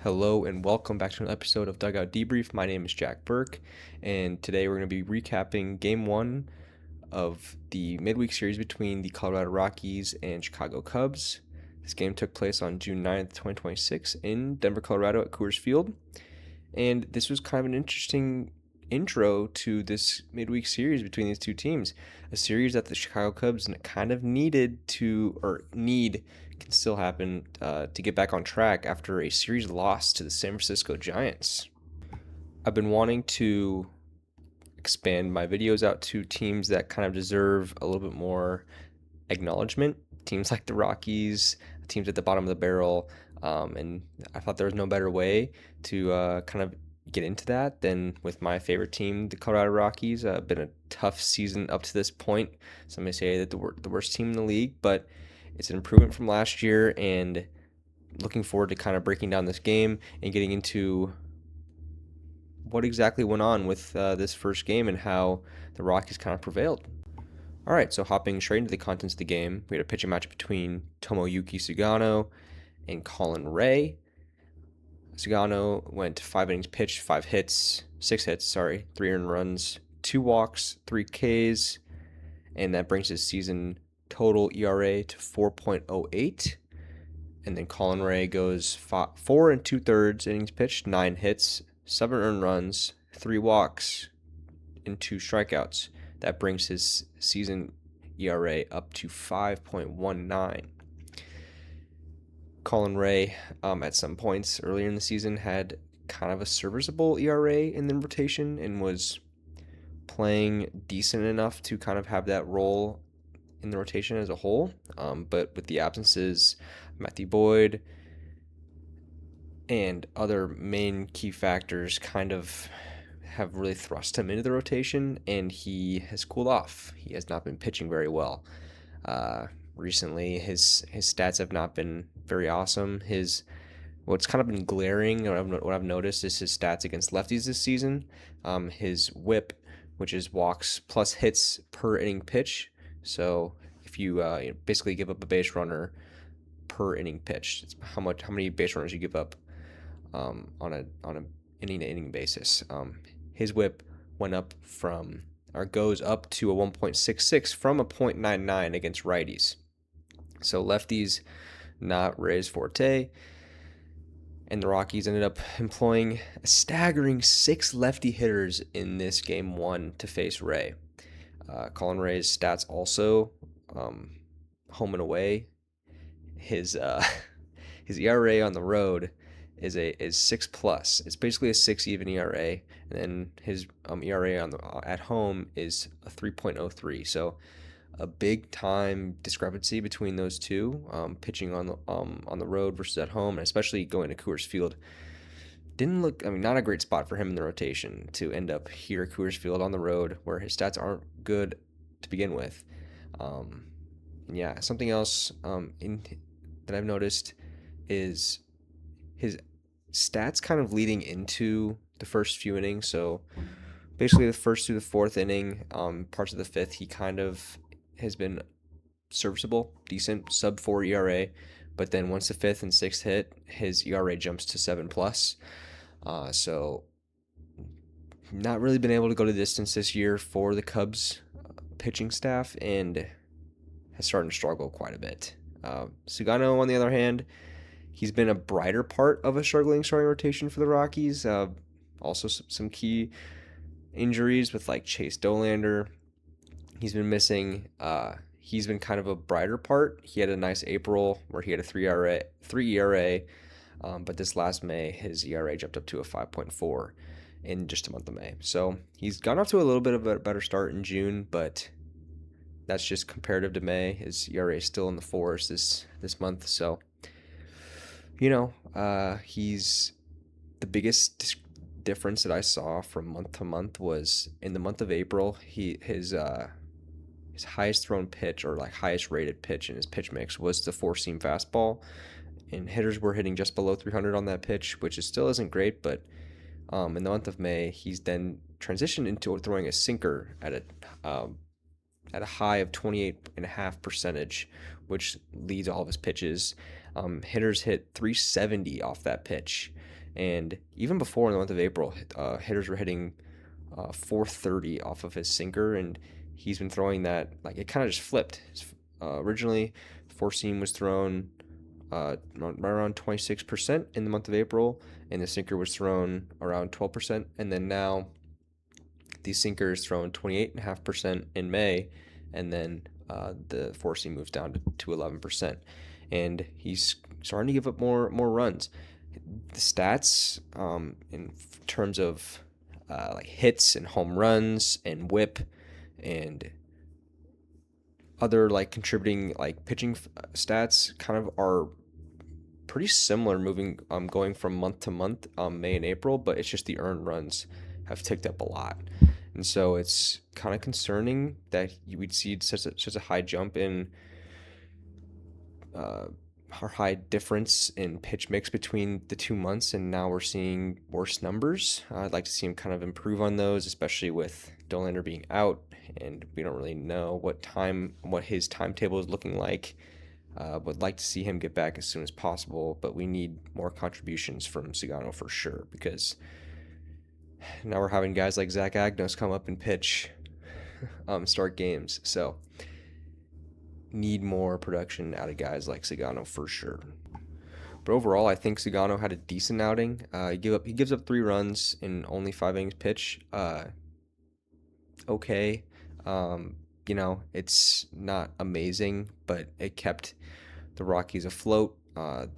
Hello and welcome back to an episode of Dugout Debrief. My name is Jack Burke, and today we're going to be recapping Game 1 of the midweek series between the Colorado Rockies and Chicago Cubs. This game took place on June 9th, 2026 in Denver, Colorado at Coors Field, and this was kind of an interesting intro to this midweek series between these two teams. A series that the Chicago Cubs kind of can still happen to get back on track after a series loss to the San Francisco Giants. I've been wanting to expand my videos out to teams that kind of deserve a little bit more acknowledgement. Teams like the Rockies, teams at the bottom of the barrel, and I thought there was no better way to kind of get into that than with my favorite team, the Colorado Rockies. Been a tough season up to this point. Some may say that the worst team in the league, but it's an improvement from last year, and looking forward to kind of breaking down this game and getting into what exactly went on with this first game and how the Rockies kind of prevailed. All right, so hopping straight into the contents of the game, we had a pitching match between Tomoyuki Sugano and Colin Ray. Sugano went 5 innings pitched, 6 hits, 3 earned runs, 2 walks, 3 Ks, and that brings his season total ERA to 4.08. And then Colin Ray goes 4 2/3 innings pitched, 9 hits, 7 earned runs, 3 walks, and 2 strikeouts. That brings his season ERA up to 5.19. Colin Ray, at some points earlier in the season, had kind of a serviceable ERA in the rotation and was playing decent enough to kind of have that role in the rotation as a whole. But with the absences, Matthew Boyd and other main key factors kind of have really thrust him into the rotation, and he has cooled off. He has not been pitching very well. Recently, his stats have not been very awesome. What's kind of been glaring, what I've noticed, is his stats against lefties this season. His WHIP, which is walks plus hits per inning pitch. So if you basically give up a base runner per inning pitch, it's how many base runners you give up on a inning to inning basis. His WHIP goes up to a 1.66 from a 0.99 against righties. So lefties, not Ray's forte. And the Rockies ended up employing a staggering 6 lefty hitters in this game 1 to face Ray. Colin Ray's stats also, home and away, his ERA on the road is 6+. It's basically a 6 even ERA, and then his ERA at home is a 3.03. So a big time discrepancy between those two, pitching on the road versus at home, and especially going to Coors Field. Not a great spot for him in the rotation to end up here at Coors Field on the road where his stats aren't good to begin with. Something else that I've noticed is his stats kind of leading into the first few innings. So basically the first through the 4th inning, parts of the 5th, he kind of has been serviceable, decent, sub 4 ERA. But then once the 5th and 6th hit, his ERA jumps to 7+. So not really been able to go the distance this year for the Cubs pitching staff, and has started to struggle quite a bit. Sugano, on the other hand, he's been a brighter part of a struggling starting rotation for the Rockies. Also some key injuries with like Chase Dolander. He's been missing. He's been kind of a brighter part. He had a nice April where he had a 3 ERA, but this last May, his ERA jumped up to a 5.4 in just a month of May. So he's gone off to a little bit of a better start in June, but that's just comparative to May. His ERA is still in the 4s this month. So, he's the biggest difference that I saw from month to month was in the month of April. His highest thrown pitch, or like highest rated pitch in his pitch mix, was the 4-seam fastball, and hitters were hitting just below 300 on that pitch, which still isn't great. But in the month of May, he's then transitioned into throwing a sinker at a high of 28.5%, which leads all of his pitches. Hitters hit 370 off that pitch. And even before in the month of April, hitters were hitting 430 off of his sinker, and he's been throwing that like it kind of just flipped. Originally, four seam was thrown right around 26% in the month of April, and the sinker was thrown around 12%, and then now the sinker is thrown 28.5% in May, and then the four seam moves down to 11%, and he's starting to give up more runs. The stats in terms of like hits and home runs and whip and other like contributing like pitching stats kind of are pretty similar moving going from month to month, May and April, but it's just the earned runs have ticked up a lot. And so it's kind of concerning that we'd see such a high jump in our high difference in pitch mix between the 2 months, and now we're seeing worse numbers. I'd like to see him kind of improve on those, especially with Dollander being out, and we don't really know what his timetable is looking like. Would like to see him get back as soon as possible, but we need more contributions from Cigano for sure, because now we're having guys like Zach Agnos come up and pitch, start games. So need more production out of guys like Cigano for sure. But overall, I think Cigano had a decent outing. He gives up 3 runs in only 5 innings pitch. Okay. It's not amazing, but it kept the Rockies afloat. The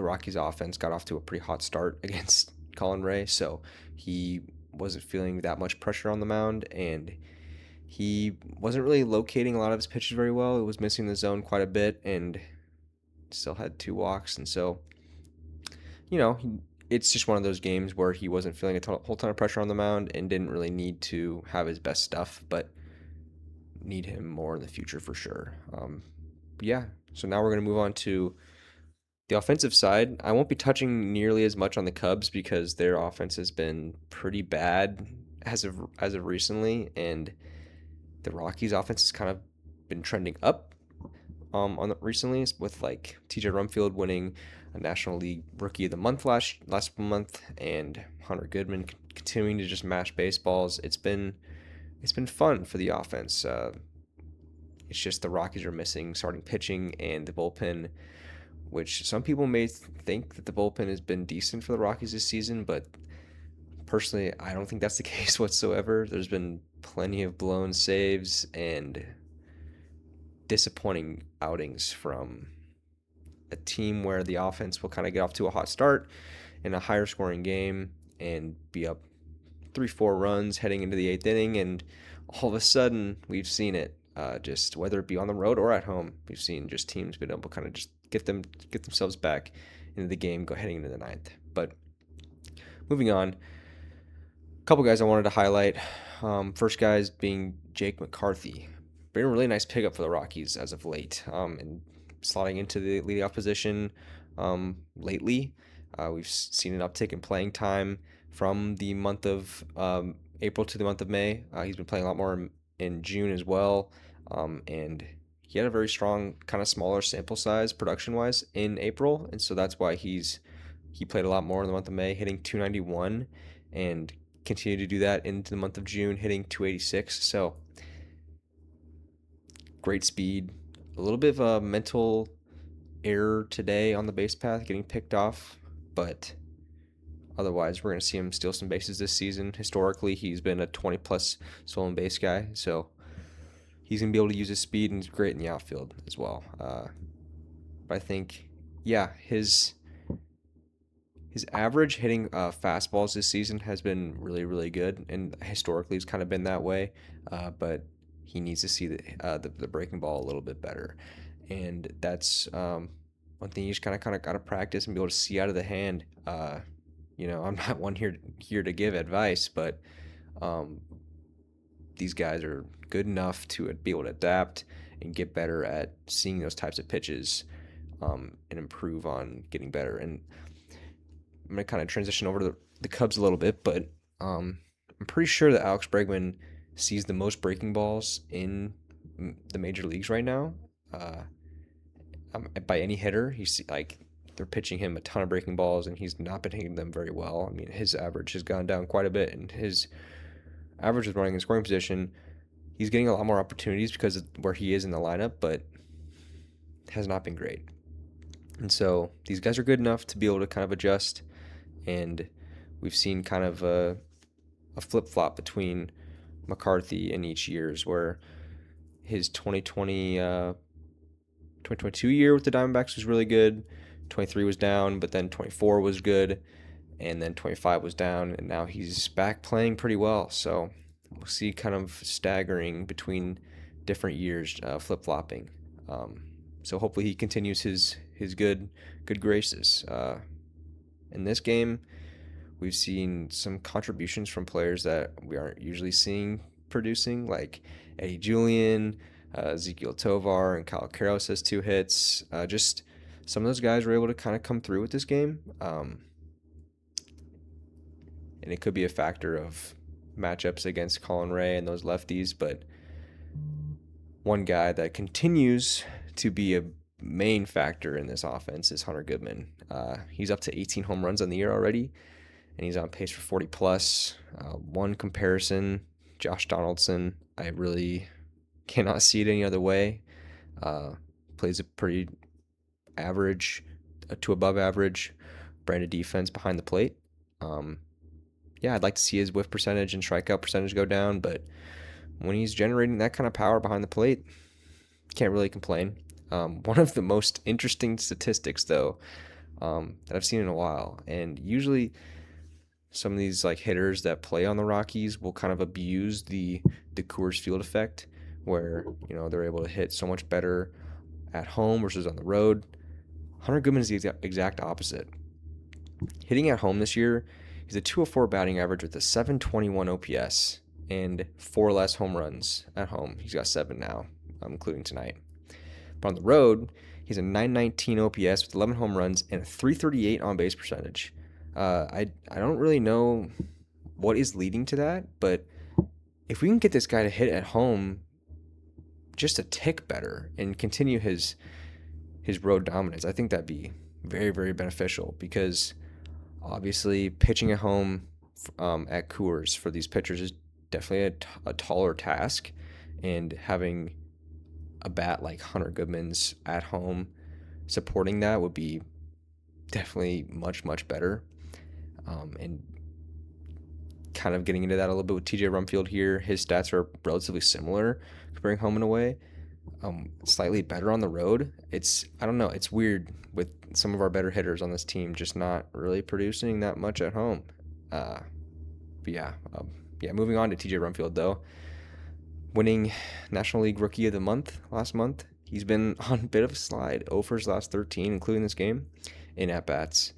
Rockies offense got off to a pretty hot start against Colin Ray, so he wasn't feeling that much pressure on the mound, and he wasn't really locating a lot of his pitches very well. It was missing the zone quite a bit, and still had 2 walks. And so, it's just one of those games where he wasn't feeling a whole ton of pressure on the mound and didn't really need to have his best stuff, but need him more in the future for sure. So now we're going to move on to the offensive side. I won't be touching nearly as much on the Cubs because their offense has been pretty bad as of recently, and the Rockies' offense has kind of been trending up recently, with like TJ Rumfield winning a National League Rookie of the Month last month, and Hunter Goodman continuing to just mash baseballs. It's been fun for the offense. It's just the Rockies are missing starting pitching and the bullpen, which some people may think that the bullpen has been decent for the Rockies this season, but personally, I don't think that's the case whatsoever. There's been plenty of blown saves and disappointing outings from a team where the offense will kind of get off to a hot start in a higher scoring game and be up 3-4 runs heading into the 8th inning, and all of a sudden we've seen it, just whether it be on the road or at home, we've seen just teams being able to kind of just get themselves back into the game heading into the 9th. But moving on, a couple guys I wanted to highlight. First guys being Jake McCarthy. Been a really nice pickup for the Rockies as of late, and slotting into the leadoff position lately. We've seen an uptick in playing time from the month of April to the month of May. He's been playing a lot more in June as well, and he had a very strong, kind of smaller sample size production-wise in April, and so that's why he played a lot more in the month of May, hitting 291, and continued to do that into the month of June, hitting 286. So great speed, a little bit of a mental error today on the base path, getting picked off, but otherwise we're going to see him steal some bases this season. Historically, he's been a 20-plus stolen base guy, so he's going to be able to use his speed, and he's great in the outfield as well. But I think, his average hitting fastballs this season has been really, really good, and historically it's kind of been that way, but he needs to see the breaking ball a little bit better, and that's one thing you just kind of got to practice and be able to see out of the hand. I'm not one here to give advice, but these guys are good enough to be able to adapt and get better at seeing those types of pitches, and improve on getting better. And I'm going to kind of transition over to the Cubs a little bit, but I'm pretty sure that Alex Bregman sees the most breaking balls in the major leagues right now. by any hitter. He's like they're pitching him a ton of breaking balls, and he's not been hitting them very well. I mean, his average has gone down quite a bit, and his average is running in scoring position. He's getting a lot more opportunities because of where he is in the lineup, but has not been great. And so these guys are good enough to be able to kind of adjust, and we've seen kind of a flip-flop between McCarthy in each years, where his 2022 year with the Diamondbacks was really good. 23 was down, but then 24 was good, and then 25 was down, and now he's back playing pretty well. So we'll see kind of staggering between different years, flip-flopping. So hopefully he continues his good graces. In this game, we've seen some contributions from players that we aren't usually seeing producing, like Eddie Julian, Ezekiel Tovar, and Kyle Karros has 2 hits. Just some of those guys were able to kind of come through with this game. And it could be a factor of matchups against Colin Ray and those lefties, but one guy that continues to be a main factor in this offense is Hunter Goodman. He's up to 18 home runs on the year already, and he's on pace for 40 plus. One comparison, Josh Donaldson. I really cannot see it any other way. Plays a pretty average to above average brand of defense behind the plate. Yeah, I'd like to see his whiff percentage and strikeout percentage go down, but when he's generating that kind of power behind the plate, can't really complain. One of the most interesting statistics, though, that I've seen in a while, and usually some of these like hitters that play on the Rockies will kind of abuse the Coors Field effect, where they're able to hit so much better at home versus on the road. Hunter Goodman is the exact opposite. Hitting at home this year, he's a 204 batting average with a 721 OPS and 4 less home runs at home. He's got 7 now, including tonight. But on the road, he's a 919 OPS with 11 home runs and a 338 on-base percentage. I don't really know what is leading to that, but if we can get this guy to hit at home just a tick better and continue his road dominance, I think that'd be very, very beneficial, because obviously pitching at home at Coors for these pitchers is definitely a taller task, and having a bat like Hunter Goodman's at home supporting that would be definitely much, much better. And kind of getting into that a little bit with TJ Rumfield here, his stats are relatively similar comparing home and away. Slightly better on the road. I don't know, it's weird with some of our better hitters on this team just not really producing that much at home. But yeah, moving on to TJ Rumfield, though. Winning National League Rookie of the Month last month. He's been on a bit of a slide, 0 for his last 13, including this game, in at-bats.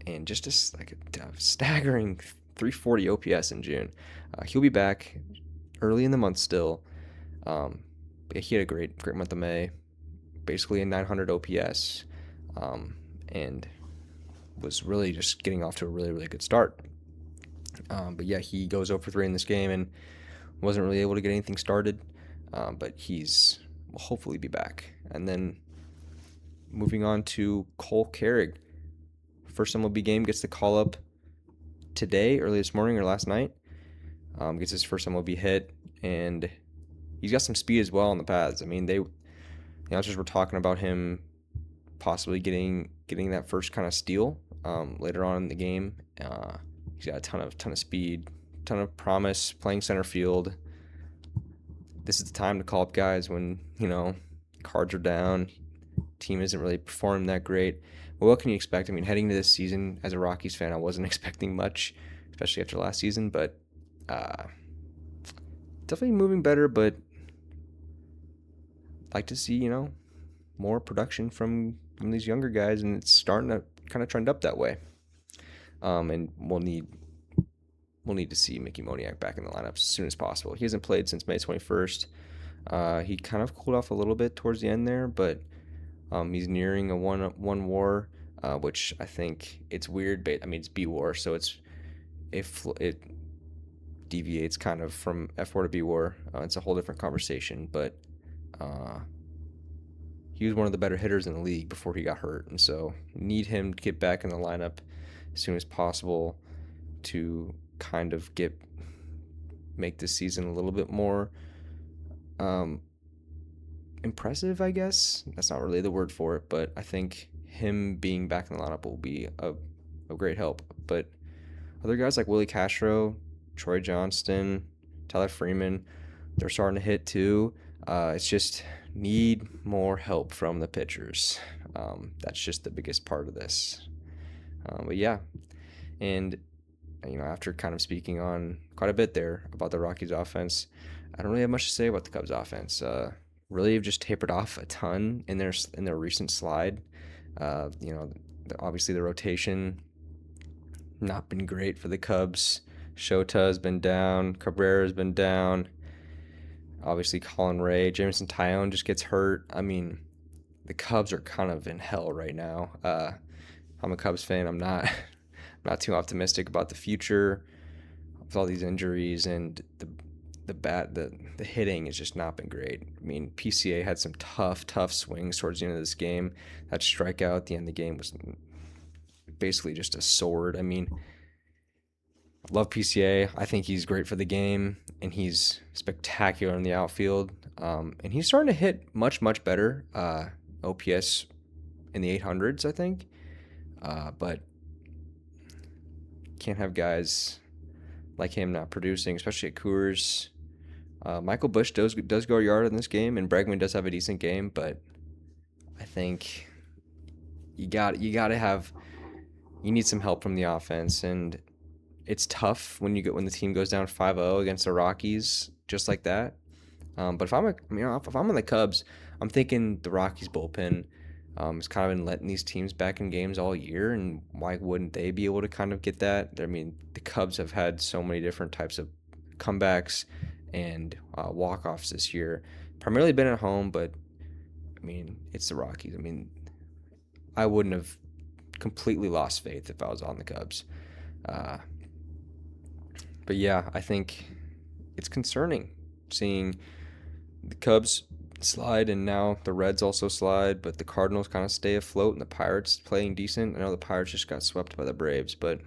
And just a staggering 340 OPS in June. He'll be back early in the month still. He had a great month of May, basically a 900 OPS, and was really just getting off to a really, really good start. But yeah, he goes 0 for 3 in this game and wasn't really able to get anything started, but will hopefully be back. And then moving on to Cole Carrig. First MLB game, gets the call up today, early this morning or last night. Gets his first MLB hit, and he's got some speed as well on the pads. I mean, the announcers were talking about him possibly getting that first kind of steal later on in the game. He's got a ton of speed, ton of promise, playing center field. This is the time to call up guys when cards are down, team isn't really performing that great. Well, what can you expect? I mean, heading into this season, as a Rockies fan, I wasn't expecting much, especially after last season, but definitely moving better, but like to see, more production from these younger guys, and it's starting to kind of trend up that way. And we'll need to see Mickey Moniak back in the lineup as soon as possible. He hasn't played since May 21st. He kind of cooled off a little bit towards the end there, but he's nearing a one WAR, which I think it's weird. But I mean, it's B WAR, so it deviates kind of from F WAR to B WAR. It's a whole different conversation, but he was one of the better hitters in the league before he got hurt, and so need him to get back in the lineup as soon as possible to kind of make this season a little bit more um, impressive, I guess. That's not really the word for it, but I think him being back in the lineup will be a great help. But other guys like Willie Castro, Troy Johnston, Tyler Freeman, they're starting to hit too. It's just need more help from the pitchers. That's just the biggest part of this. But yeah, and after kind of speaking on quite a bit there about the Rockies offense, I don't really have much to say about the Cubs offense. Really have just tapered off a ton in their recent slide. Obviously the rotation not been great for the Cubs. Shota has been down. Cabrera has been down. Obviously Colin Ray, Jameson Taillon just gets hurt. I mean, the Cubs are kind of in hell right now. I'm a Cubs fan. I'm not not too optimistic about the future with all these injuries, and the hitting has just not been great. I mean, PCA had some tough swings towards the end of this game. That strikeout at the end of the game was basically just a sword. I mean, I love PCA. I think he's great for the game, and he's spectacular in the outfield. And he's starting to hit much better. OPS in the 800s, I think. But can't have guys like him not producing, especially at Coors. Michael Busch does go yard in this game, and Bregman does have a decent game, but I think you need some help from the offense, and it's tough when the team goes down 5-0 against the Rockies just like that. But if I'm on the Cubs, I'm thinking the Rockies bullpen has kind of been letting these teams back in games all year, and why wouldn't they be able to kind of get that? I mean, the Cubs have had so many different types of comebacks and walk-offs this year. Primarily been at home, but I mean, it's the Rockies. I mean, I wouldn't have completely lost faith if I was on the Cubs. But yeah, I think it's concerning seeing the Cubs slide, and now the Reds also slide, but the Cardinals kind of stay afloat, and the Pirates playing decent. I know the Pirates just got swept by the Braves, but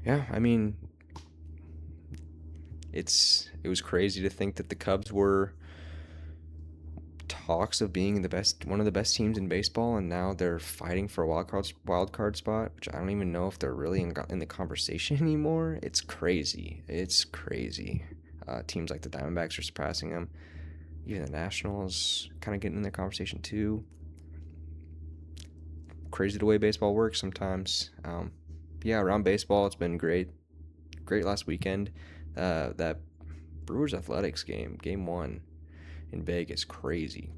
yeah, I mean, it was crazy to think that the Cubs were talks of being one of the best teams in baseball, and now they're fighting for a wild card spot, which I don't even know if they're really in the conversation anymore. It's crazy. Teams like the Diamondbacks are surpassing them. Even the Nationals kind of getting in the conversation too. Crazy the way baseball works sometimes. Yeah, around baseball, it's been great last weekend. That Brewers Athletics game 1 in Vegas, crazy.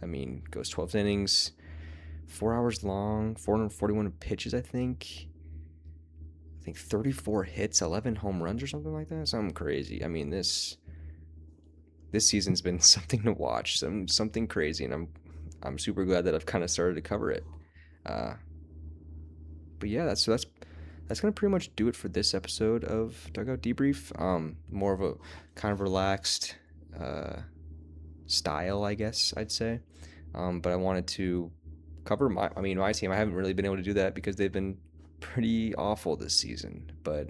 I mean, goes 12 innings, 4 hours long, 441 pitches, I think 34 hits, 11 home runs or something like that. Something crazy. I mean, this season's been something to watch, something crazy, and I'm super glad that I've kind of started to cover it. But yeah, that's gonna pretty much do it for this episode of Dugout Debrief. More of a kind of relaxed style, I guess I'd say. But I wanted to cover my team. I haven't really been able to do that because they've been pretty awful this season. But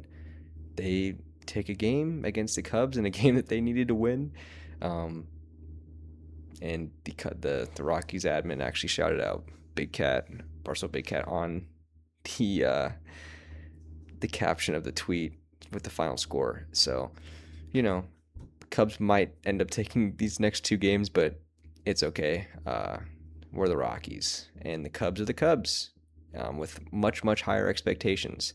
they take a game against the Cubs in a game that they needed to win. And the Rockies admin actually shouted out Big Cat, Barstool Big Cat, on the caption of the tweet with the final score. So, Cubs might end up taking these next 2 games, but it's okay. We're the Rockies, and the Cubs are the Cubs, with much higher expectations.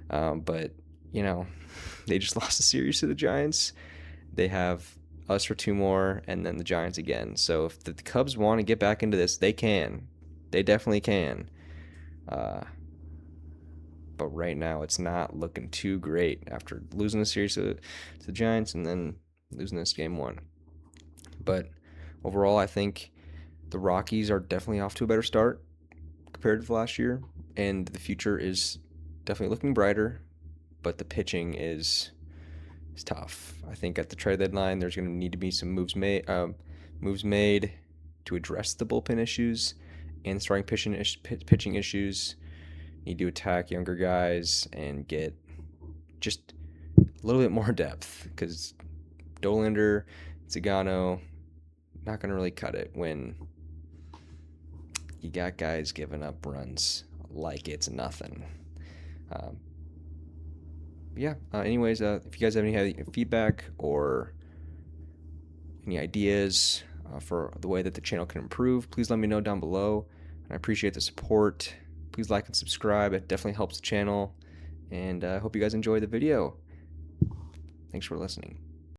But they just lost the series to the Giants. They have us for 2 more, and then the Giants again. So if the Cubs want to get back into this, they can. They definitely can. But right now, it's not looking too great after losing the series to the Giants and then losing this game 1. But overall, I think the Rockies are definitely off to a better start compared to last year, and the future is definitely looking brighter, but the pitching is tough. I think at the trade deadline, there's going to need to be some moves made moves made to address the bullpen issues and starting pitching issues. Need to attack younger guys and get just a little bit more depth, because Dollander, Zagano, not going to really cut it when you got guys giving up runs like it's nothing. Anyways, if you guys have any feedback or any ideas for the way that the channel can improve, please let me know down below. And I appreciate the support. Please like and subscribe. It definitely helps the channel. And I hope you guys enjoy the video. Thanks for listening.